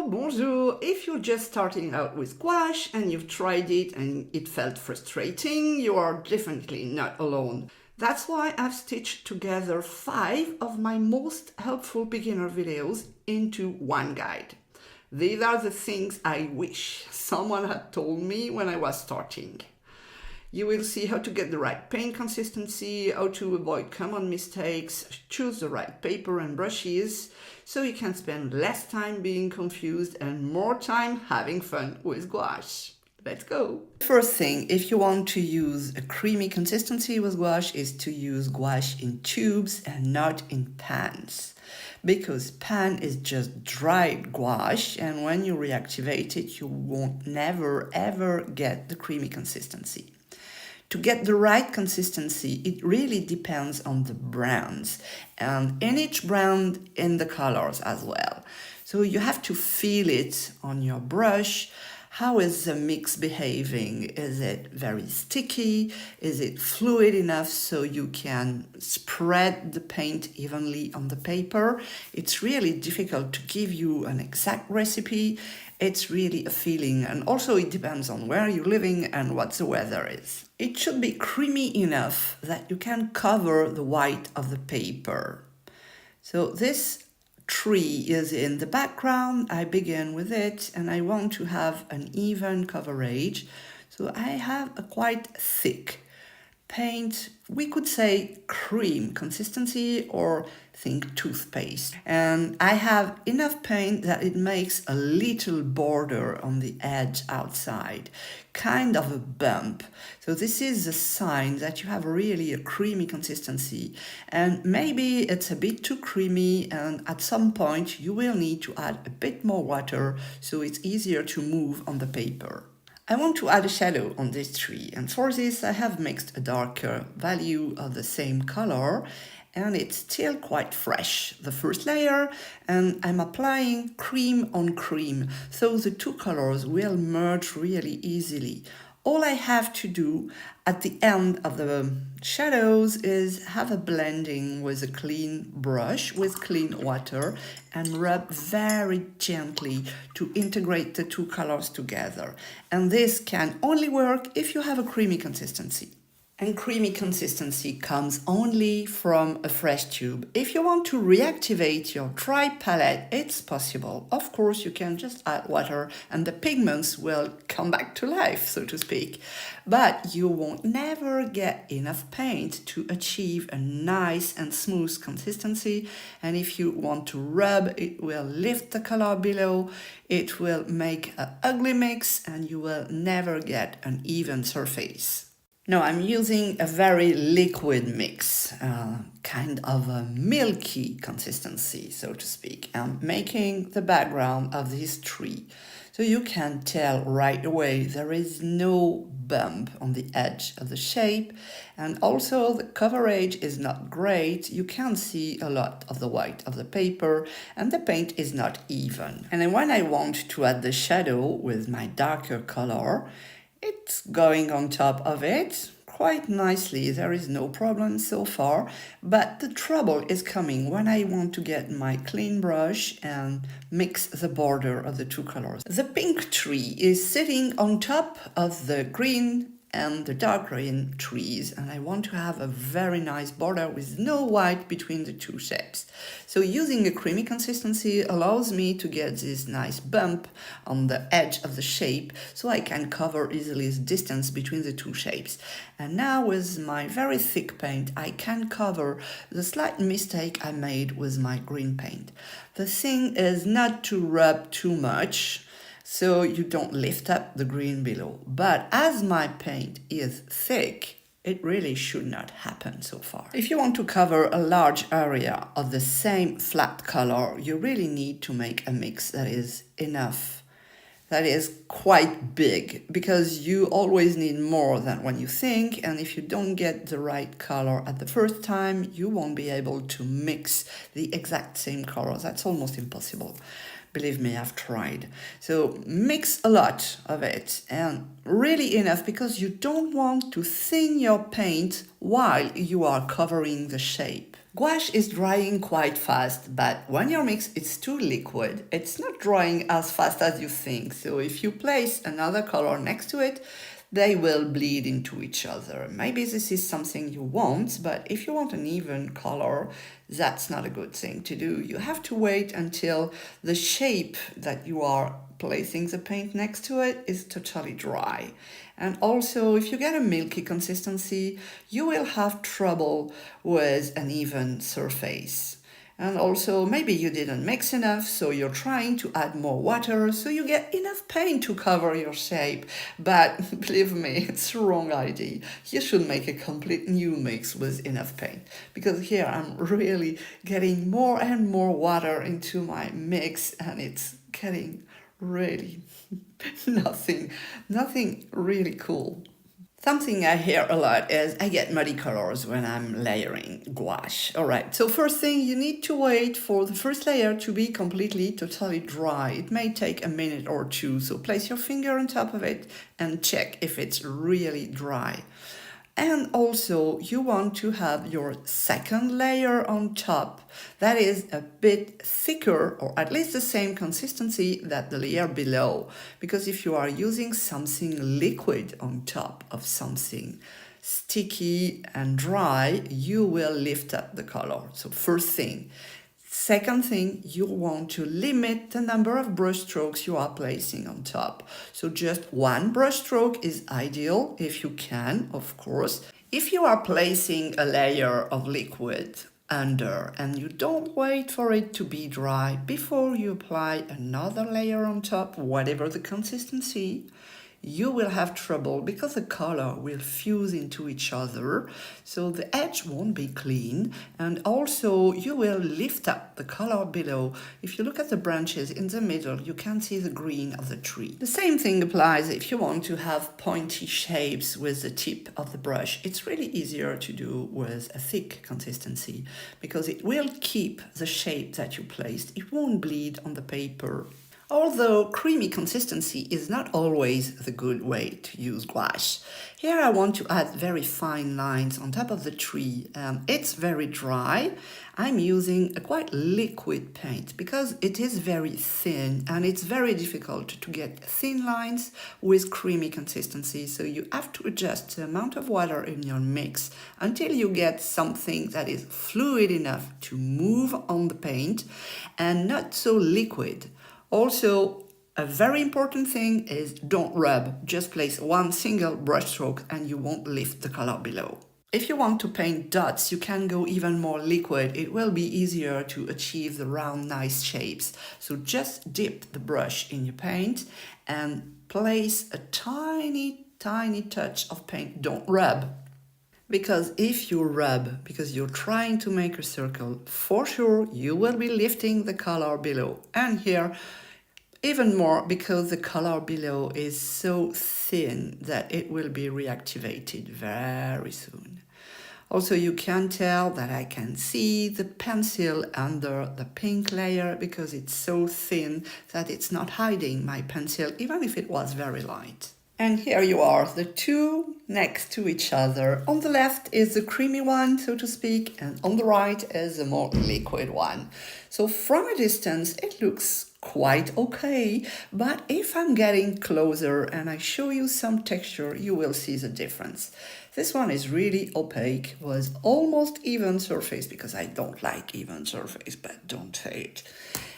Hello, bonjour! If you're just starting out with gouache and you've tried it and it felt frustrating, you are definitely not alone. That's why I've stitched together 5 of my most helpful beginner videos into one guide. These are the things I wish someone had told me when I was starting. You will see how to get the right paint consistency, how to avoid common mistakes, choose the right paper and brushes, so you can spend less time being confused and more time having fun with gouache. Let's go! First thing, if you want to use a creamy consistency with gouache, is to use gouache in tubes and not in pans. Because pan is just dried gouache, and when you reactivate it, you won't never ever get the creamy consistency. To get the right consistency, it really depends on the brands and in each brand in the colors as well. So you have to feel it on your brush. How is the mix behaving? Is it very sticky? Is it fluid enough so you can spread the paint evenly on the paper? It's really difficult to give you an exact recipe. It's really a feeling, and also it depends on where you're living and what the weather is. It should be creamy enough that you can cover the white of the paper. So this tree is in the background. I begin with it and I want to have an even coverage. So I have a quite thick paint, we could say cream consistency, or think toothpaste. And I have enough paint that it makes a little border on the edge outside, kind of a bump. So this is a sign that you have really a creamy consistency, and maybe it's a bit too creamy, and at some point you will need to add a bit more water so it's easier to move on the paper. I want to add a shadow on this tree, and for this I have mixed a darker value of the same color, and it's still quite fresh, the first layer, and I'm applying cream on cream, so the two colors will merge really easily. All I have to do at the end of the shadows is have a blending with a clean brush with clean water and rub very gently to integrate the two colors together. And this can only work if you have a creamy consistency. And creamy consistency comes only from a fresh tube. If you want to reactivate your dry palette, it's possible. Of course, you can just add water and the pigments will come back to life, so to speak. But you won't never get enough paint to achieve a nice and smooth consistency. And if you want to rub, it will lift the color below. It will make an ugly mix and you will never get an even surface. Now I'm using a very liquid mix, kind of a milky consistency, so to speak. I'm making the background of this tree. So you can tell right away there is no bump on the edge of the shape, and also the coverage is not great. You can see a lot of the white of the paper and the paint is not even. And then when I want to add the shadow with my darker color, it's going on top of it quite nicely. There is no problem so far, but the trouble is coming when I want to get my clean brush and mix the border of the two colors. The pink tree is sitting on top of the green and the dark green trees, and I want to have a very nice border with no white between the two shapes. So using a creamy consistency allows me to get this nice bump on the edge of the shape so I can cover easily the distance between the two shapes. And now with my very thick paint I can cover the slight mistake I made with my green paint. The thing is not to rub too much so you don't lift up the green below. But as my paint is thick, it really should not happen so far. If you want to cover a large area of the same flat color, you really need to make a mix that is enough, that is quite big, because you always need more than when you think, and if you don't get the right color at the first time, you won't be able to mix the exact same color. That's almost impossible. Believe me, I've tried. So mix a lot of it, and really enough, because you don't want to thin your paint while you are covering the shape. Gouache is drying quite fast, but when your mix is too liquid, it's not drying as fast as you think. So if you place another color next to it, they will bleed into each other. Maybe this is something you want, but if you want an even color, that's not a good thing to do. You have to wait until the shape that you are placing the paint next to it is totally dry. And also, if you get a milky consistency, you will have trouble with an even surface. And also, maybe you didn't mix enough, so you're trying to add more water, so you get enough paint to cover your shape. But believe me, it's the wrong idea. You should make a complete new mix with enough paint. Because here I'm really getting more and more water into my mix, and it's getting really nothing really cool. Something I hear a lot is I get muddy colors when I'm layering gouache. Alright, so first thing, you need to wait for the first layer to be totally dry. It may take a minute or two, so place your finger on top of it and check if it's really dry. And also, you want to have your second layer on top that is a bit thicker, or at least the same consistency that the layer below. Because if you are using something liquid on top of something sticky and dry, you will lift up the color. So first thing. Second thing, you want to limit the number of brush strokes you are placing on top. So just one brush stroke is ideal if you can, of course. If you are placing a layer of liquid under and you don't wait for it to be dry before you apply another layer on top, whatever the consistency, you will have trouble because the color will fuse into each other, so the edge won't be clean, and also you will lift up the color below. If you look at the branches in the middle, you can see the green of the tree. The same thing applies if you want to have pointy shapes with the tip of the brush. It's really easier to do with a thick consistency because it will keep the shape that you placed. It won't bleed on the paper. Although creamy consistency is not always the good way to use gouache. Here I want to add very fine lines on top of the tree. It's very dry. I'm using a quite liquid paint because it is very thin and it's very difficult to get thin lines with creamy consistency. So you have to adjust the amount of water in your mix until you get something that is fluid enough to move on the paint and not so liquid. Also, a very important thing is don't rub. Just place one single brush stroke and you won't lift the color below. If you want to paint dots, you can go even more liquid. It will be easier to achieve the round, nice shapes. So just dip the brush in your paint and place a tiny touch of paint. Don't rub. Because if you rub, because you're trying to make a circle, for sure you will be lifting the color below. And here, even more because the color below is so thin that it will be reactivated very soon. Also, you can tell that I can see the pencil under the pink layer because it's so thin that it's not hiding my pencil, even if it was very light. And here you are, the two next to each other. On the left is the creamy one, so to speak, and on the right is the more liquid one. So from a distance, it looks quite okay, but if I'm getting closer and I show you some texture, you will see the difference. This one is really opaque, with almost even surface, because I don't like even surface, but don't hate.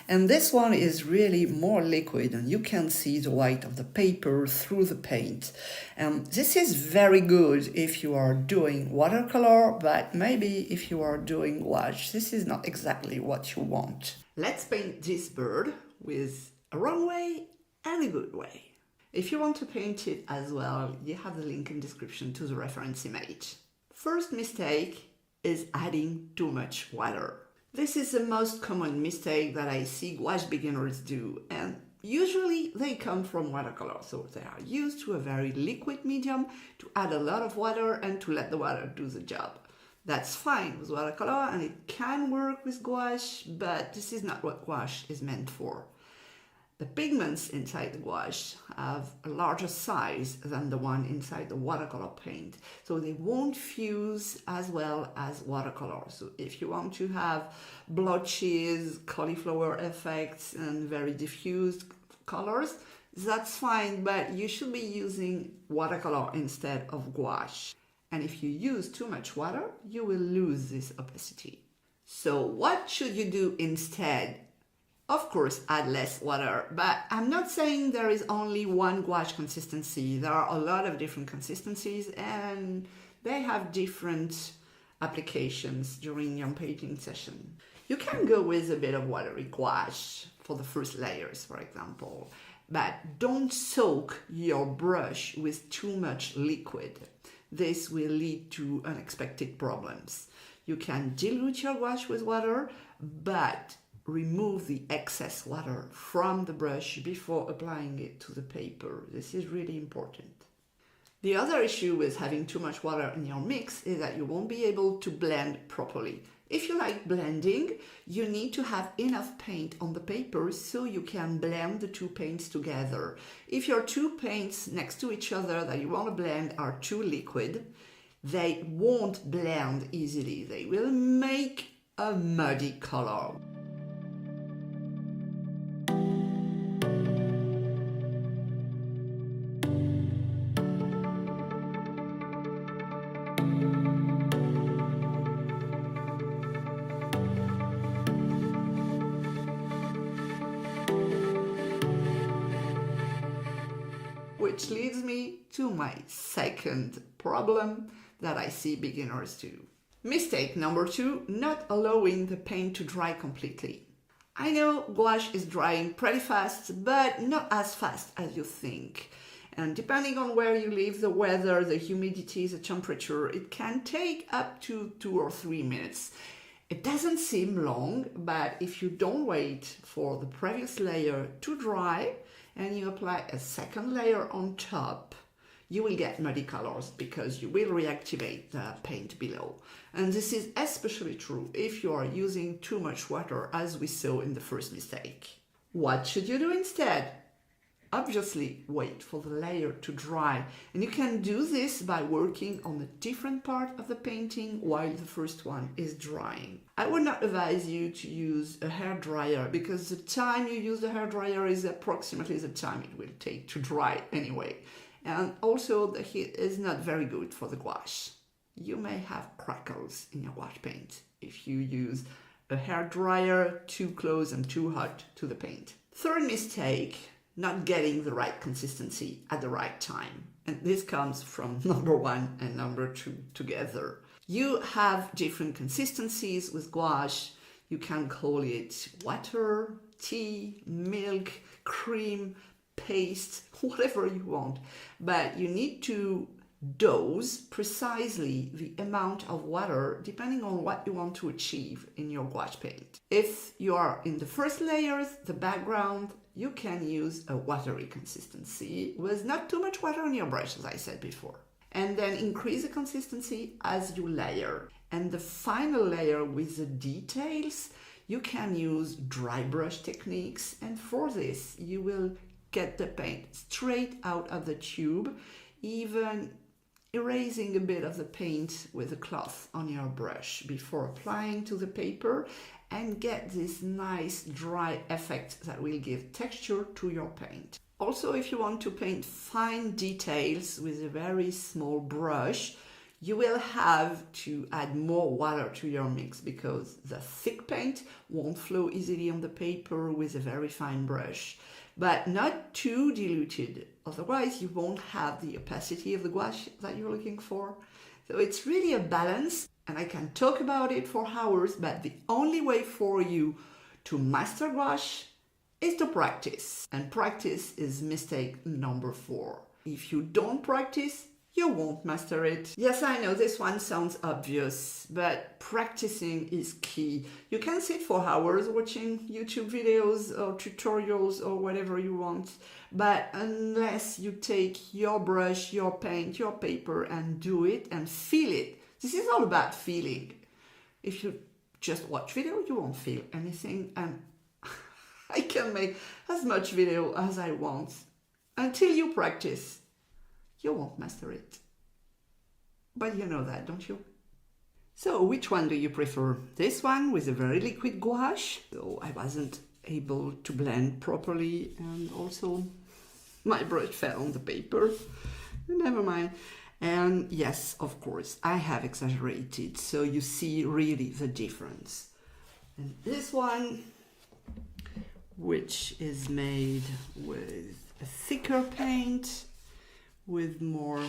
And this one is really more liquid and you can see the white of the paper through the paint. This is very good if you are doing watercolor, but maybe if you are doing gouache, this is not exactly what you want. Let's paint this bird with a wrong way and a good way. If you want to paint it as well, you have the link in description to the reference image. First mistake is adding too much water. This is the most common mistake that I see gouache beginners do, and usually they come from watercolor, so they are used to a very liquid medium to add a lot of water and to let the water do the job. That's fine with watercolor and it can work with gouache, but this is not what gouache is meant for. The pigments inside the gouache have a larger size than the one inside the watercolor paint, so they won't fuse as well as watercolor. So if you want to have blotches, cauliflower effects, and very diffused colors, that's fine, but you should be using watercolor instead of gouache. And if you use too much water, you will lose this opacity. So what should you do instead? Of course, add less water, but I'm not saying there is only one gouache consistency. There are a lot of different consistencies and they have different applications during your painting session. You can go with a bit of watery gouache for the first layers, for example, but don't soak your brush with too much liquid. This will lead to unexpected problems. You can dilute your gouache with water, but remove the excess water from the brush before applying it to the paper. This is really important. The other issue with having too much water in your mix is that you won't be able to blend properly. If you like blending, you need to have enough paint on the paper so you can blend the two paints together. If your two paints next to each other that you want to blend are too liquid, they won't blend easily. They will make a muddy color. Which leads me to my second problem that I see beginners do. Mistake number 2, not allowing the paint to dry completely. I know gouache is drying pretty fast, but not as fast as you think. And depending on where you live, the weather, the humidity, the temperature, it can take up to 2 or 3 minutes. It doesn't seem long, but if you don't wait for the previous layer to dry and you apply a second layer on top, you will get muddy colors because you will reactivate the paint below. And this is especially true if you are using too much water, as we saw in the first mistake. What should you do instead? Obviously, wait for the layer to dry, and you can do this by working on a different part of the painting while the first one is drying. I would not advise you to use a hairdryer because the time you use the hairdryer is approximately the time it will take to dry anyway. And also the heat is not very good for the gouache. You may have crackles in your gouache paint if you use a hairdryer too close and too hot to the paint. Third mistake, not getting the right consistency at the right time. And this comes from number 1 and number 2 together. You have different consistencies with gouache. You can call it water, tea, milk, cream, paste, whatever you want. But you need to dose precisely the amount of water depending on what you want to achieve in your gouache paint. If you are in the first layers, the background, you can use a watery consistency with not too much water on your brush, as I said before. And then increase the consistency as you layer. And the final layer with the details, you can use dry brush techniques. And for this, you will get the paint straight out of the tube, even erasing a bit of the paint with a cloth on your brush before applying to the paper, and get this nice dry effect that will give texture to your paint. Also, if you want to paint fine details with a very small brush, you will have to add more water to your mix because the thick paint won't flow easily on the paper with a very fine brush. But not too diluted, otherwise you won't have the opacity of the gouache that you're looking for. So it's really a balance, and I can talk about it for hours, but the only way for you to master gouache is to practice. And practice is mistake number 4. If you don't practice, you won't master it. Yes, I know this one sounds obvious, but practicing is key. You can sit for hours watching YouTube videos or tutorials or whatever you want, but unless you take your brush, your paint, your paper and do it and feel it. This is all about feeling. If you just watch video, you won't feel anything, and I can make as much video as I want. Until you practice, you won't master it. But you know that, don't you? So which one do you prefer? This one with a very liquid gouache? So I wasn't able to blend properly, and also my brush fell on the paper. Never mind. And yes, of course, I have exaggerated, so you see really the difference. And this one, which is made with a thicker paint, with more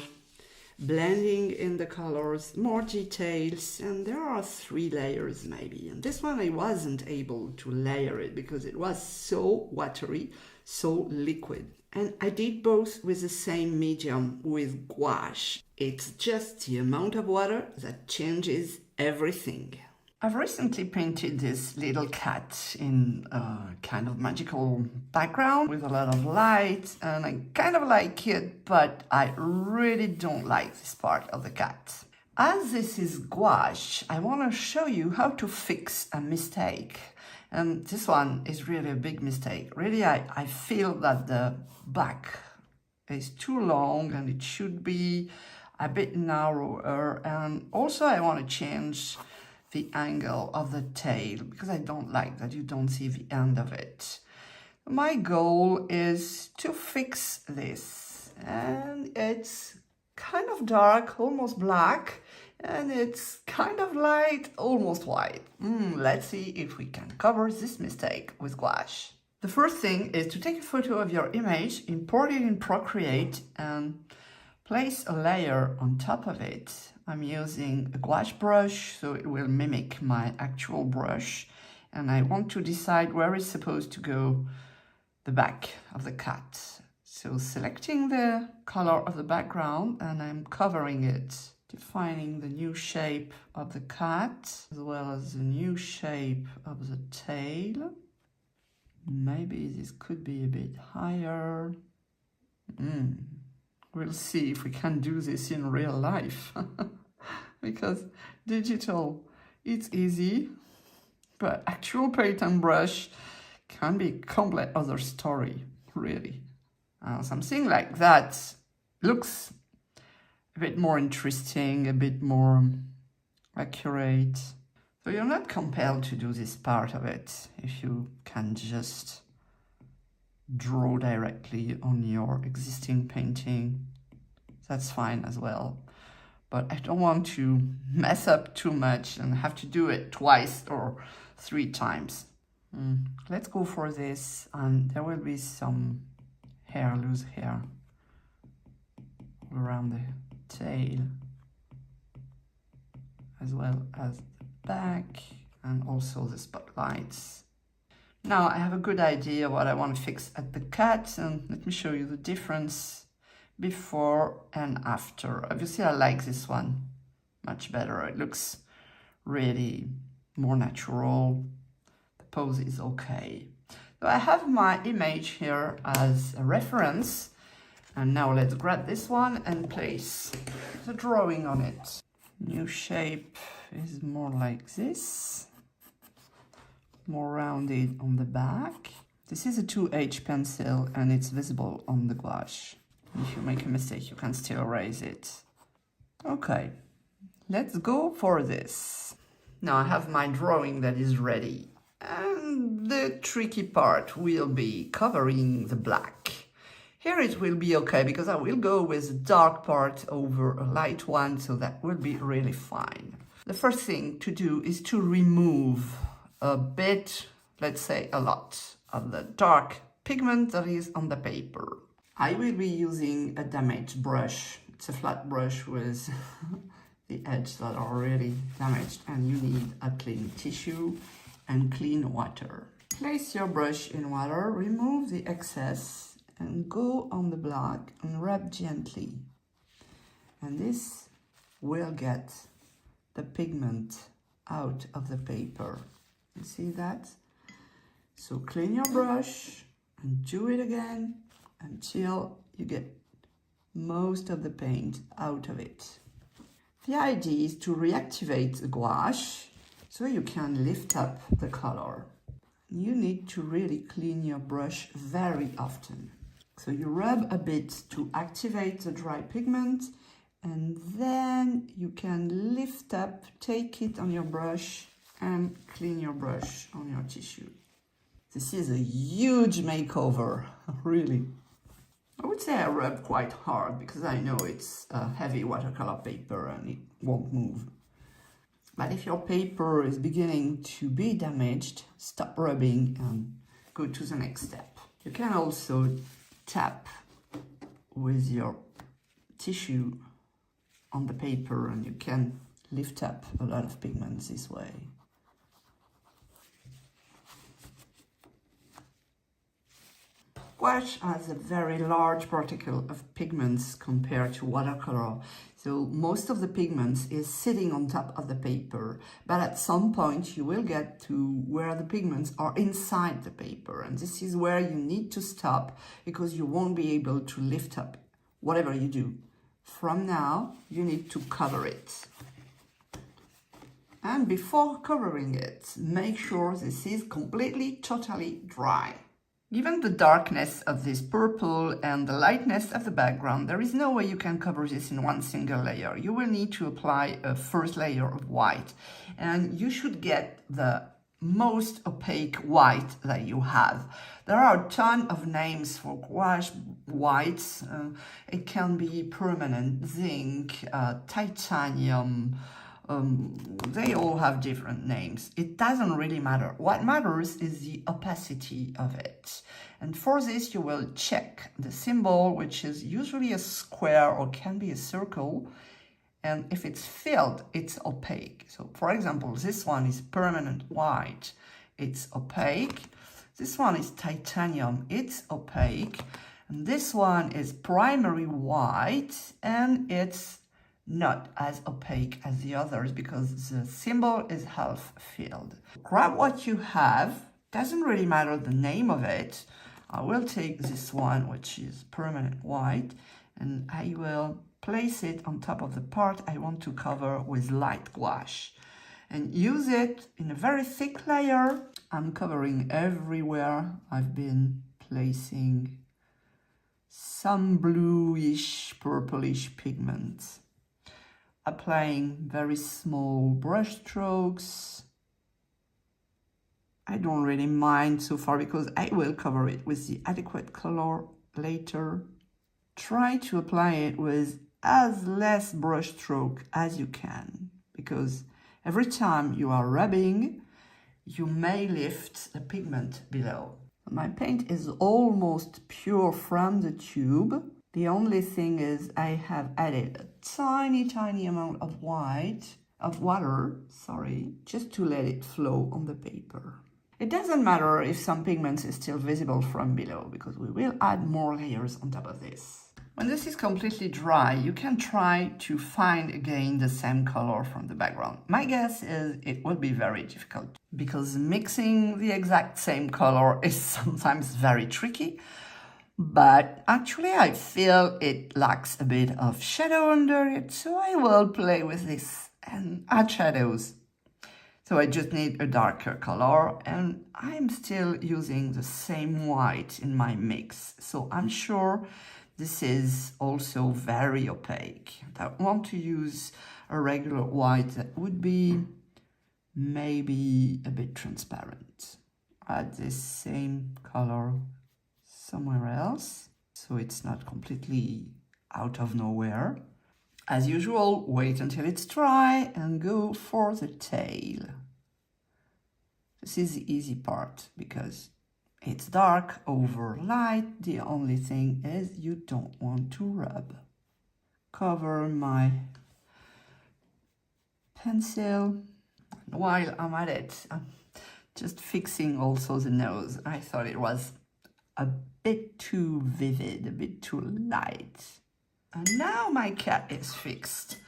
blending in the colors, more details, and there are 3 layers maybe. And this one I wasn't able to layer it because it was so watery, so liquid. And I did both with the same medium, with gouache. It's just the amount of water that changes everything. I've recently painted this little cat in a kind of magical background with a lot of light, and I kind of like it, but I really don't like this part of the cat. As this is gouache, I want to show you how to fix a mistake. And this one is really a big mistake. Really, I feel that the back is too long and it should be a bit narrower. And also I want to change the angle of the tail because I don't like that you don't see the end of it. My goal is to fix this, and it's kind of dark, almost black, and it's kind of light, almost white. Let's see if we can cover this mistake with gouache. The first thing is to take a photo of your image, import it in Procreate, and place a layer on top of it. I'm using a gouache brush, so it will mimic my actual brush, and I want to decide where is supposed to go the back of the cat. So selecting the color of the background, and I'm covering it, defining the new shape of the cat, as well as the new shape of the tail. Maybe this could be a bit higher. We'll see if we can do this in real life. Because digital, it's easy, but actual paint and brush can be a complete other story, really. Something like that looks a bit more interesting, a bit more accurate. So you're not compelled to do this part of it if you can just draw directly on your existing painting. That's fine as well. But I don't want to mess up too much and have to do it twice or 3 times. Let's go for this, and there will be some hair, loose hair around the tail, as well as the back, and also the spotlights. Now I have a good idea what I want to fix at the cat, and let me show you the difference before and after. Obviously I like this one much better. It looks really more natural. The pose is okay. So I have my image here as a reference, and now let's grab this one and place the drawing on it. New shape is more like this, more rounded on the back. This is a 2H pencil and it's visible on the gouache. If you make a mistake, you can still erase it. Okay, let's go for this. Now I have my drawing that is ready. And the tricky part will be covering the black. Here it will be okay because I will go with the dark part over a light one, so that will be really fine. The first thing to do is to remove a bit, let's say a lot, of the dark pigment that is on the paper. I will be using a damaged brush. It's a flat brush with the edges that are already damaged, and you need a clean tissue and clean water. Place your brush in water, remove the excess, and go on the black and rub gently. And this will get the pigment out of the paper. You see that? So clean your brush and do it again until you get most of the paint out of it. The idea is to reactivate the gouache so you can lift up the color. you need to really clean your brush very often. So you rub a bit to activate the dry pigment, and then you can lift up, take it on your brush and clean your brush on your tissue. This is a huge makeover, really. I would say I rub quite hard because I know it's a heavy watercolor paper and it won't move. But if your paper is beginning to be damaged, stop rubbing and go to the next step. You can also tap with your tissue on the paper and you can lift up a lot of pigments this way. Gouache has a very large particle of pigments compared to watercolor, so most of the pigments is sitting on top of the paper, but at some point you will get to where the pigments are inside the paper, and this is where you need to stop because you won't be able to lift up whatever you do. From now, you need to cover it. And before covering it, make sure this is completely, totally dry. Given the darkness of this purple and the lightness of the background, there is no way you can cover this in one single layer. You will need to apply a first layer of white, and you should get the most opaque white that you have. There are a ton of names for gouache whites. It can be permanent, zinc, titanium. They all have different names. It doesn't really matter. What matters is the opacity of it. And for this, you will check the symbol, which is usually a square or can be a circle. And if it's filled, it's opaque. So for example, this one is permanent white. It's opaque. This one is titanium. It's opaque. And this one is primary white, and it's not as opaque as the others because the symbol is half filled. Grab what you have. Doesn't really matter the name of it. I will take this one, which is permanent white, and I will place it on top of the part I want to cover with light gouache and use it in a very thick layer. I'm covering everywhere. I've been placing some bluish, purplish pigment. Applying very small brush strokes. I don't really mind so far because I will cover it with the adequate color later. Try to apply it with as less brush stroke as you can, because every time you are rubbing, you may lift the pigment below. My paint is almost pure from the tube. The only thing is I have added a tiny amount of water, just to let it flow on the paper. It doesn't matter if some pigments is still visible from below because we will add more layers on top of this. When this is completely dry, you can try to find again the same color from the background. My guess is it will be very difficult because mixing the exact same color is sometimes very tricky. But actually I feel it lacks a bit of shadow under it, so I will play with this and add shadows. So I just need a darker color, and I'm still using the same white in my mix, so I'm sure this is also very opaque. I want to use a regular white that would be maybe a bit transparent. Add this same color somewhere else, so it's not completely out of nowhere. As usual, wait until it's dry and go for the tail. This is the easy part because it's dark over light. The only thing is you don't want to rub. Cover my pencil. While I'm at it, I'm just fixing also the nose. I thought it was a bit too vivid, a bit too light. And now my cat is fixed.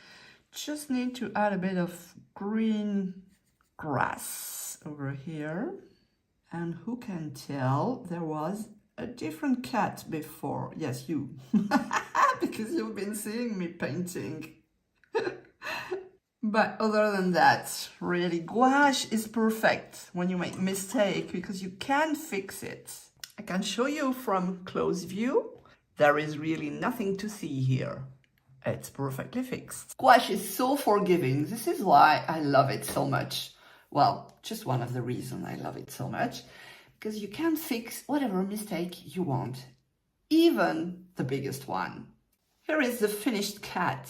Just need to add a bit of green grass over here. And who can tell, there was a different cat before. Yes, you. Because you've been seeing me painting. But other than that, really, gouache is perfect when you make mistake because you can fix it. I can show you from close view. There is really nothing to see here. It's perfectly fixed. Gouache is so forgiving. This is why I love it so much. Well, just one of the reasons I love it so much. Because you can fix whatever mistake you want. Even the biggest one. Here is the finished cat.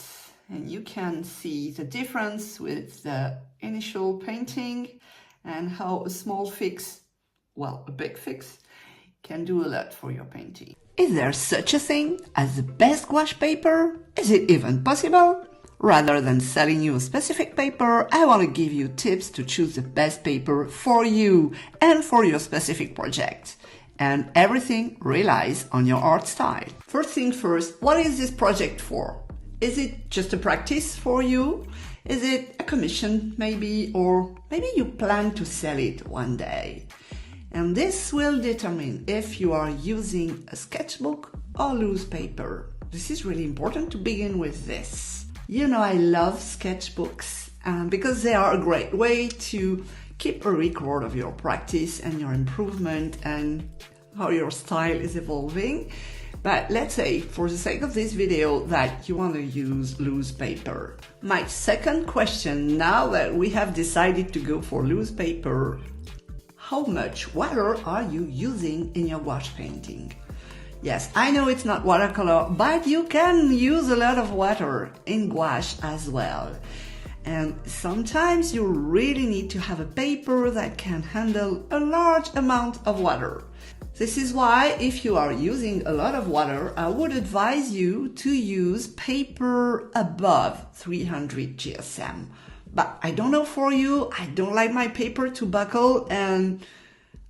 And you can see the difference with the initial painting and how a small fix, well, a big fix, can do a lot for your painting. Is there such a thing as the best gouache paper? Is it even possible? Rather than selling you a specific paper, I want to give you tips to choose the best paper for you and for your specific project. And everything relies on your art style. First thing first, what is this project for? Is it just a practice for you? Is it a commission maybe? Or maybe you plan to sell it one day? And this will determine if you are using a sketchbook or loose paper. This is really important to begin with this. You know, I love sketchbooks because they are a great way to keep a record of your practice and your improvement and how your style is evolving. But let's say, for the sake of this video, that you want to use loose paper. My second question, now that we have decided to go for loose paper, how much water are you using in your gouache painting? Yes, I know it's not watercolor, but you can use a lot of water in gouache as well. And sometimes you really need to have a paper that can handle a large amount of water. This is why, if you are using a lot of water, I would advise you to use paper above 300 GSM. But I don't know for you, I don't like my paper to buckle, and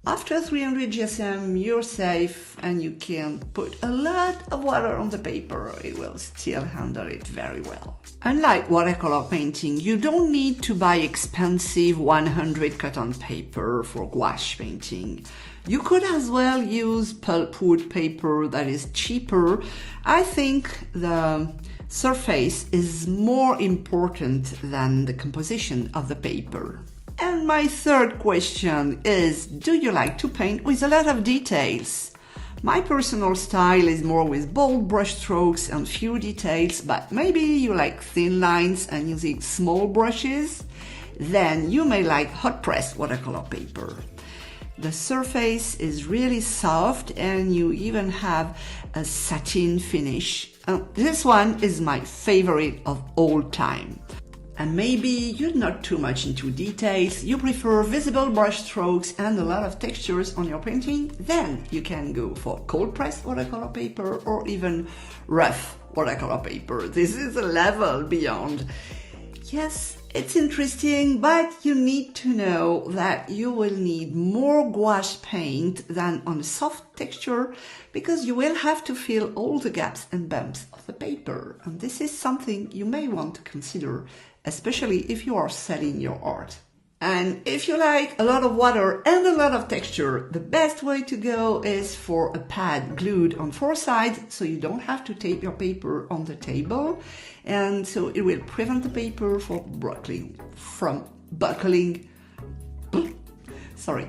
after 300 GSM you're safe and you can put a lot of water on the paper. It will still handle it very well. Unlike watercolor painting, you don't need to buy expensive 100 cotton paper for gouache painting. You could as well use pulpwood paper that is cheaper. I think the surface is more important than the composition of the paper. And my third question is, do you like to paint with a lot of details? My personal style is more with bold brush strokes and few details, but maybe you like thin lines and using small brushes? Then you may like hot press watercolor paper. The surface is really soft and you even have a satin finish. This one is my favorite of all time. And maybe you're not too much into details, you prefer visible brush strokes and a lot of textures on your painting, then you can go for cold pressed watercolor paper or even rough watercolor paper. This is a level beyond. Yes, it's interesting, but you need to know that you will need more gouache paint than on a soft texture because you will have to fill all the gaps and bumps of the paper. And this is something you may want to consider, especially if you are selling your art. And if you like a lot of water and a lot of texture, the best way to go is for a pad glued on four sides so you don't have to tape your paper on the table. And so it will prevent the paper from buckling. Sorry.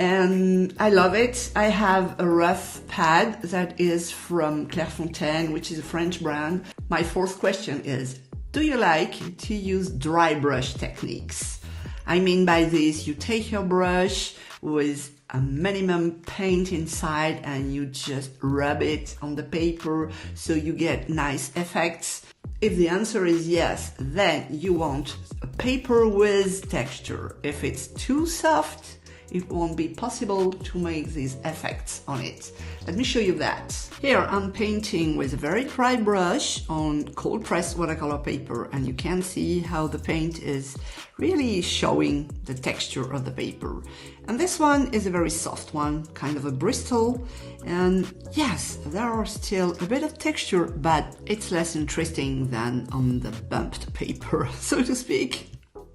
And I love it. I have a rough pad that is from Clairefontaine, which is a French brand. My fourth question is, do you like to use dry brush techniques? I mean by this, you take your brush with a minimum paint inside and you just rub it on the paper so you get nice effects. If the answer is yes, then you want a paper with texture. If it's too soft, it won't be possible to make these effects on it. Let me show you that. Here I'm painting with a very dry brush on cold pressed watercolor paper, and you can see how the paint is really showing the texture of the paper. And this one is a very soft one, kind of a Bristol. And yes, there are still a bit of texture, but it's less interesting than on the bumped paper, so to speak.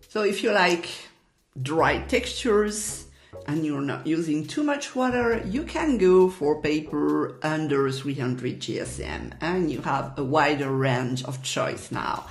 So if you like dry textures, and you're not using too much water, you can go for paper under 300 GSM and you have a wider range of choice now.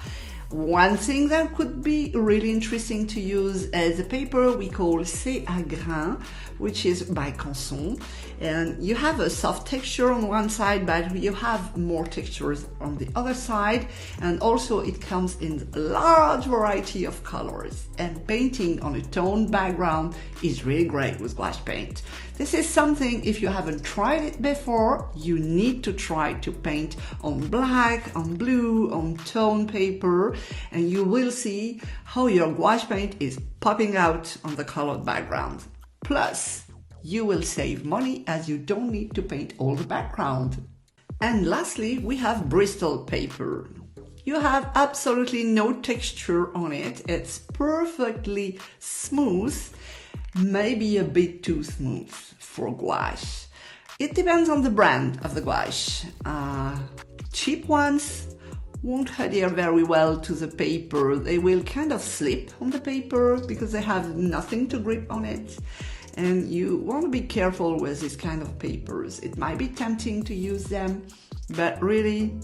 One thing that could be really interesting to use is a paper we call C à grain, which is by Canson. And you have a soft texture on one side, but you have more textures on the other side. And also it comes in a large variety of colors. And painting on a toned background is really great with gouache paint. This is something, if you haven't tried it before, you need to try to paint on black, on blue, on tone paper, and you will see how your gouache paint is popping out on the colored background. Plus, you will save money as you don't need to paint all the background. And lastly, we have Bristol paper. You have absolutely no texture on it. It's perfectly smooth, maybe a bit too smooth for gouache. It depends on the brand of the gouache. Cheap ones won't adhere very well to the paper. They will kind of slip on the paper because they have nothing to grip on it. And you want to be careful with this kind of papers. It might be tempting to use them, but really,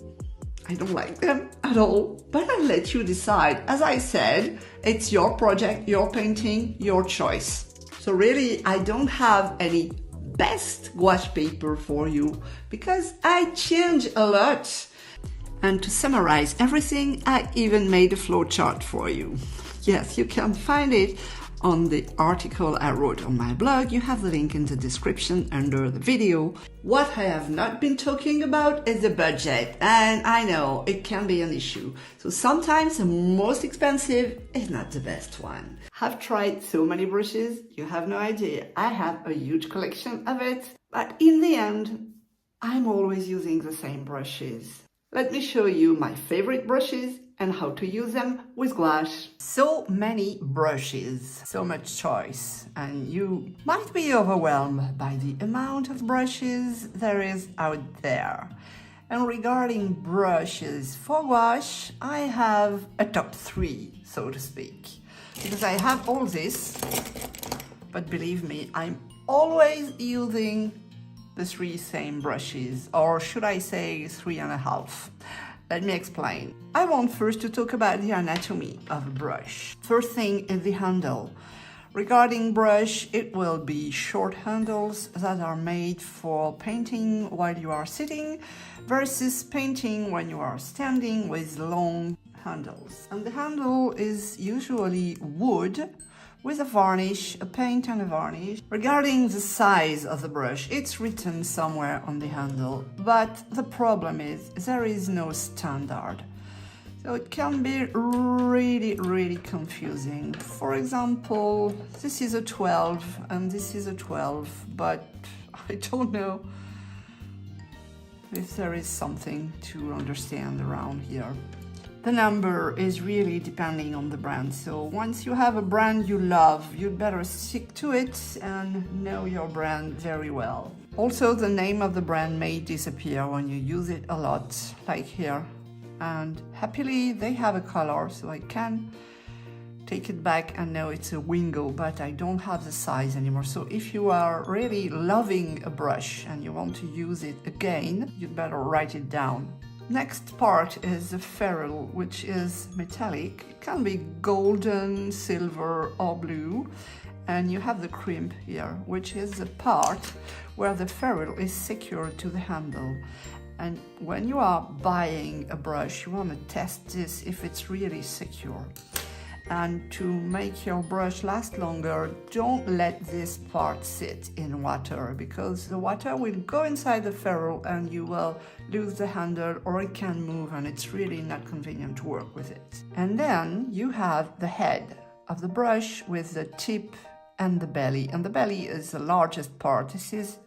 I don't like them at all. But I'll let you decide. As I said, it's your project, your painting, your choice. So really, I don't have any best gouache paper for you because I change a lot. And to summarize everything, I even made a flowchart for you. Yes, you can find it on the article I wrote on my blog. You have the link in the description under the video. What I have not been talking about is the budget, and I know it can be an issue. So sometimes the most expensive is not the best one. I've tried so many brushes, you have no idea. I have a huge collection of it, but in the end, I'm always using the same brushes. Let me show you my favorite brushes and how to use them with gouache. So many brushes, so much choice, and you might be overwhelmed by the amount of brushes there is out there. And regarding brushes for gouache, I have a top 3, so to speak, because I have all this, but believe me, I'm always using the 3 same brushes, or should I say 3.5. Let me explain. I want first to talk about the anatomy of a brush. First thing is the handle. Regarding brush, it will be short handles that are made for painting while you are sitting versus painting when you are standing with long handles. And the handle is usually wood with a varnish, a paint and a varnish. Regarding the size of the brush, it's written somewhere on the handle, but the problem is there is no standard. So it can be really confusing. For example, this is a 12 and this is a 12, but I don't know if there is something to understand around here. The number is really depending on the brand. So once you have a brand you love, you'd better stick to it and know your brand very well. Also, the name of the brand may disappear when you use it a lot, like here. And happily, they have a color, so I can take it back and know it's a Wingo, but I don't have the size anymore. So if you are really loving a brush and you want to use it again, you'd better write it down. Next part is the ferrule, which is metallic. It can be golden, silver or blue. And you have the crimp here, which is the part where the ferrule is secured to the handle. And when you are buying a brush, you want to test this if it's really secure. And to make your brush last longer, don't let this part sit in water, because the water will go inside the ferrule and you will lose the handle, or it can move and it's really not convenient to work with it. And then you have the head of the brush with the tip and the belly. And the belly is the largest part. This is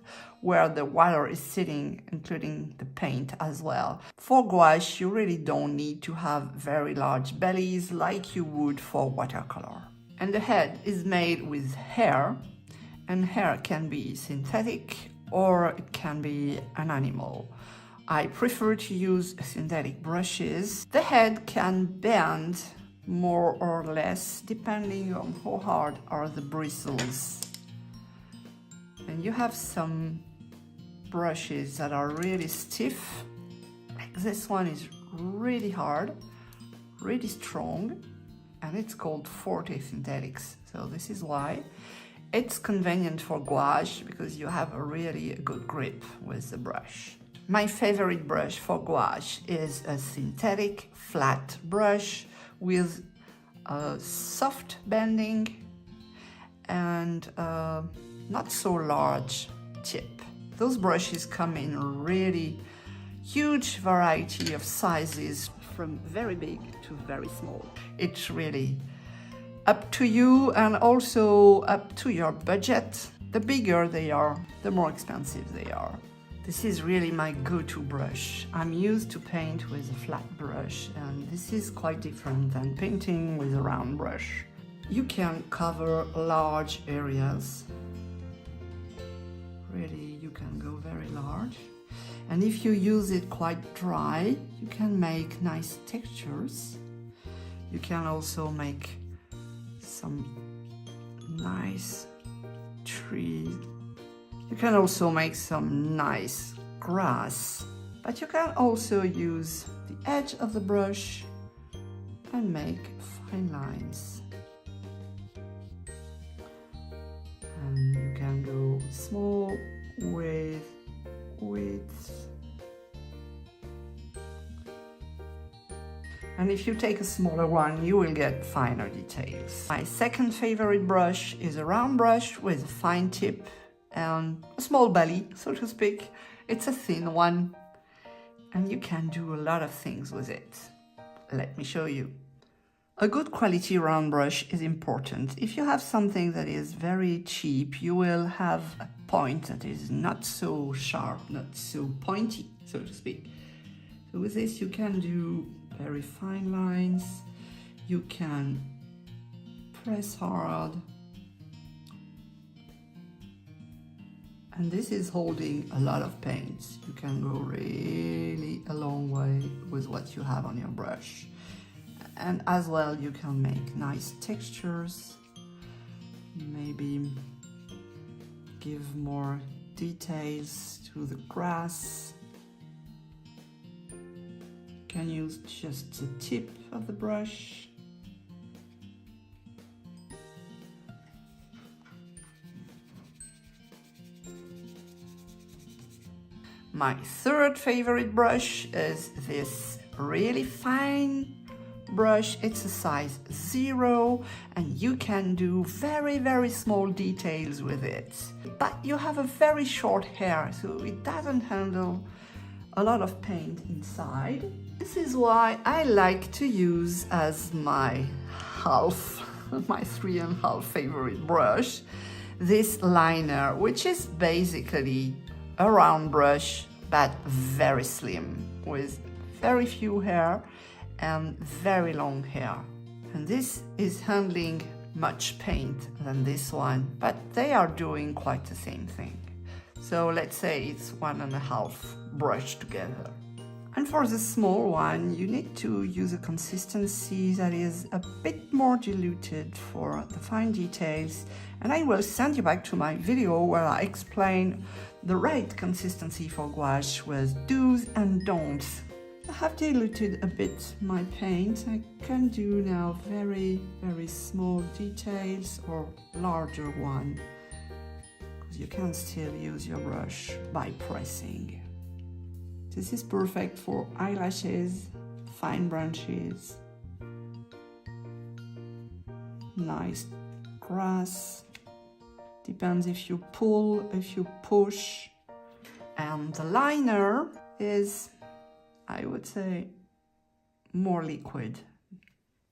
where the water is sitting, including the paint as well. For gouache, you really don't need to have very large bellies like you would for watercolor. And the head is made with hair, and hair can be synthetic or it can be an animal. I prefer to use synthetic brushes. The head can bend more or less depending on how hard are the bristles. And you have some brushes that are really stiff, like this one is really hard, really strong, and it's called Forte Synthetics. So this is why it's convenient for gouache, because you have a really good grip with the brush. My favorite brush for gouache is a synthetic flat brush with a soft bending and not so large tip. Those brushes come in really huge variety of sizes, from very big to very small. It's really up to you and also up to your budget. The bigger they are, the more expensive they are. This is really my go-to brush. I'm used to paint with a flat brush, and this is quite different than painting with a round brush. You can cover large areas. Really, you can go very large. And if you use it quite dry, you can make nice textures. You can also make some nice trees. You can also make some nice grass, but you can also use the edge of the brush and make fine lines. And you can go small with width. And if you take a smaller one, you will get finer details. My second favorite brush is a round brush with a fine tip and a small belly, so to speak. It's a thin one, and you can do a lot of things with it. Let me show you. A good quality round brush is important. If you have something that is very cheap, you will have a point that is not so sharp, not so pointy, so to speak. So with this, you can do very fine lines. You can press hard. And this is holding a lot of paint. You can go really a long way with what you have on your brush. And as well, you can make nice textures, maybe give more details to the grass. You can use just the tip of the brush. My third favorite brush is this really fine brush. It's a size 0, and you can do very small details with it. But you have a very short hair, so it doesn't handle a lot of paint inside. This is why I like to use as my my 3.5 favorite brush, this liner, which is basically a round brush, but very slim, with very few hair and very long hair. And this is handling much paint than this one, but they are doing quite the same thing. So let's say it's 1.5 brush together. And for the small one, you need to use a consistency that is a bit more diluted for the fine details. And I will send you back to my video where I explain the right consistency for gouache with do's and don'ts. I have diluted a bit my paint. I can do now very small details or larger one, because you can still use your brush by pressing. This is perfect for eyelashes, fine branches, nice grass. Depends if you pull, if you push. And the liner is, I would say, more liquid,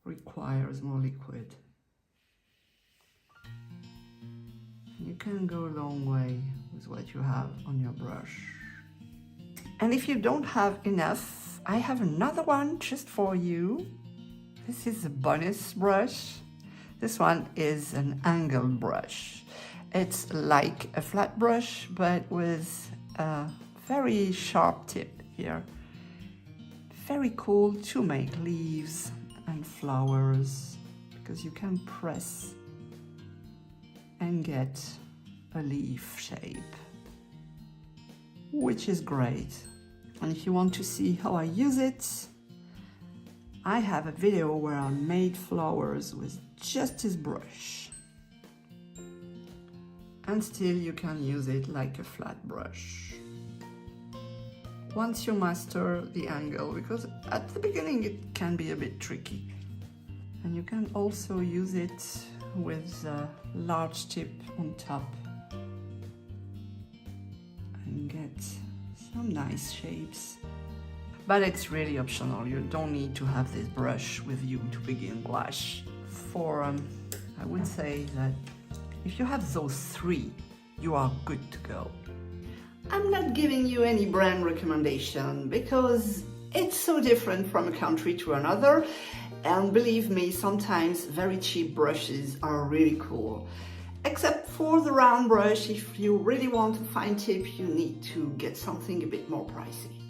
requires more liquid. You can go a long way with what you have on your brush. And if you don't have enough, I have another one just for you. This is a bonus brush. This one is an angled brush. It's like a flat brush, but with a very sharp tip here. Very cool to make leaves and flowers, because you can press and get a leaf shape, which is great. And if you want to see how I use it, I have a video where I made flowers with just this brush. And still you can use it like a flat brush. Once you master the angle, because at the beginning it can be a bit tricky. And you can also use it with a large tip on top and get some nice shapes. But it's really optional, you don't need to have this brush with you to begin gouache. I would say that if you have those three, you are good to go. I'm not giving you any brand recommendation because it's so different from a country to another, and believe me, sometimes very cheap brushes are really cool. Except for the round brush, if you really want a fine tip, you need to get something a bit more pricey.